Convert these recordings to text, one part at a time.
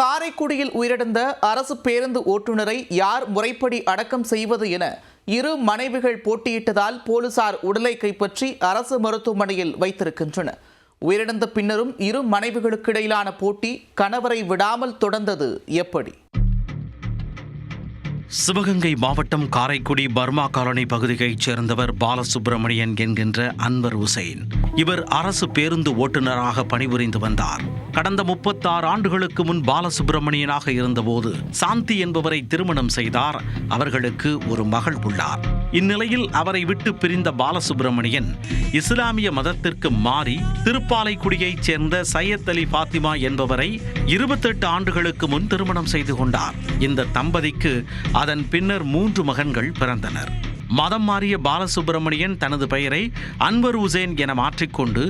காரைக்குடியில் உயிரிழந்த அரசு பேருந்து ஓட்டுநரை யார் முறைப்படி அடக்கம் செய்வது என இரு மனைவிகள் போட்டியிட்டதால் போலீசார் உடலை கைப்பற்றி அரசு மருத்துவமனையில் வைத்திருக்கின்றனர். உயிரிழந்த பின்னரும் இரு மனைவிகளுக்கு இடையிலான போட்டி கணவரை விடாமல் தொடர்ந்தது எப்படி? சிவகங்கை மாவட்டம் காரைக்குடி பர்மா காலனி பகுதியைச் சேர்ந்தவர் பாலசுப்ரமணியன் என்கின்ற அன்வர் உசைன். இவர் அரசு பேருந்து ஓட்டுநராக பணிபுரிந்து வந்தார். கடந்த 36 ஆண்டுகளுக்கு முன் பாலசுப்ரமணியனாக இருந்தபோது சாந்தி என்பவரை திருமணம் செய்தார். அவர்களுக்கு ஒரு மகள் உள்ளார். இந்நிலையில் அவரை விட்டு பிரிந்த பாலசுப்ரமணியன் இஸ்லாமிய மதத்திற்கு மாறி திருப்பாலைக்குடியைச் சேர்ந்த சையத் அலி பாத்திமா என்பவரை 28 ஆண்டுகளுக்கு முன் திருமணம் செய்து கொண்டார். இந்த தம்பதிக்கு அதன் பின்னர் 3 மகன்கள் பிறந்தனர். மதம் மாறிய பாலசுப்ரமணியன் தனது பெயரை அன்வர் உசேன் என மாற்றிக்கொண்டு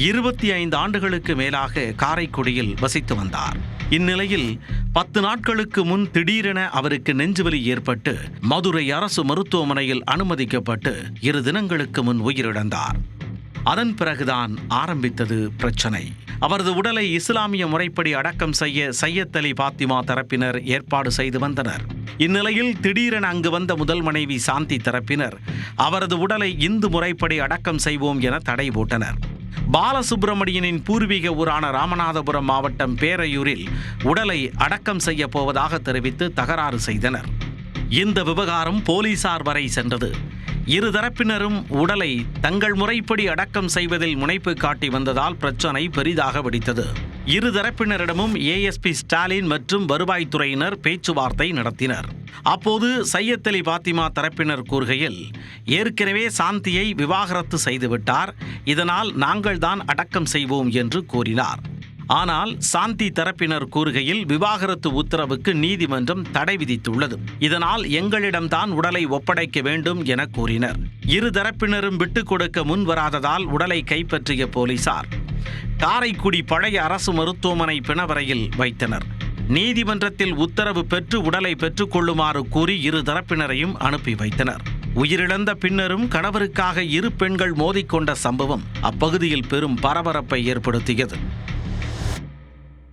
25 ஆண்டுகளுக்கு மேலாக காரைக்குடியில் வசித்து வந்தார். இந்நிலையில் 10 நாட்களுக்கு முன் திடீரென அவருக்கு நெஞ்சுவலி ஏற்பட்டு மதுரை அரசு மருத்துவமனையில் அனுமதிக்கப்பட்டு 2 தினங்களுக்கு முன் உயிரிழந்தார். அதன் பிறகுதான் ஆரம்பித்தது பிரச்சனை. அவரது உடலை இஸ்லாமிய முறைப்படி அடக்கம் செய்ய சையத் அலி பாத்திமா தரப்பினர் ஏற்பாடு செய்து வந்தனர். இந்நிலையில் திடீரென அங்கு வந்த முதல் மனைவி சாந்தி தரப்பினர் அவரது உடலை இந்து முறைப்படி அடக்கம் செய்வோம் என தடை போட்டனர். பாலசுப்ரமணியனின் பூர்வீக ஊரான ராமநாதபுரம் மாவட்டம் பேரையூரில் உடலை அடக்கம் செய்ய போவதாக தெரிவித்து தகராறு செய்தனர். இந்த விவகாரம் போலீசார் வரை சென்றது. இரு தரப்பினரும் உடலை தங்கள் முறைப்படி அடக்கம் செய்வதில் முனைப்பு காட்டி வந்ததால் பிரச்சனை பெரிதாக வெடித்தது. இரு தரப்பினரிடமும் ஏஎஸ்பி ஸ்டாலின் மற்றும் வருவாய்த்துறையினர் பேச்சுவார்த்தை நடத்தினர். அப்போது சையத் அலி பாத்திமா தரப்பினர் கூறுகையில், ஏற்கனவே சாந்தியை விவாகரத்து செய்துவிட்டார், இதனால் நாங்கள் தான் அடக்கம் செய்வோம் என்று கூறினார். ஆனால் சாந்தி தரப்பினர் கூறுகையில், விவாகரத்து உத்தரவுக்கு நீதிமன்றம் தடை விதித்துள்ளது, இதனால் எங்களிடம்தான் உடலை ஒப்படைக்க வேண்டும் என கூறினர். இரு தரப்பினரும் விட்டுக் கொடுக்க முன் வராததால் உடலை கைப்பற்றிய போலீசார் காரைக்குடி பழைய அரசு மருத்துவமனை பிணவரையில் வைத்தனர். நீதிமன்றத்தில் உத்தரவு பெற்று உடலை பெற்றுக் கொள்ளுமாறு கூறி இரு தரப்பினரையும் அனுப்பி வைத்தனர். உயிரிழந்த பின்னரும் கணவருக்காக இரு பெண்கள் மோதிக்கொண்ட சம்பவம் அப்பகுதியில் பெரும் பரபரப்பை ஏற்படுத்தியது.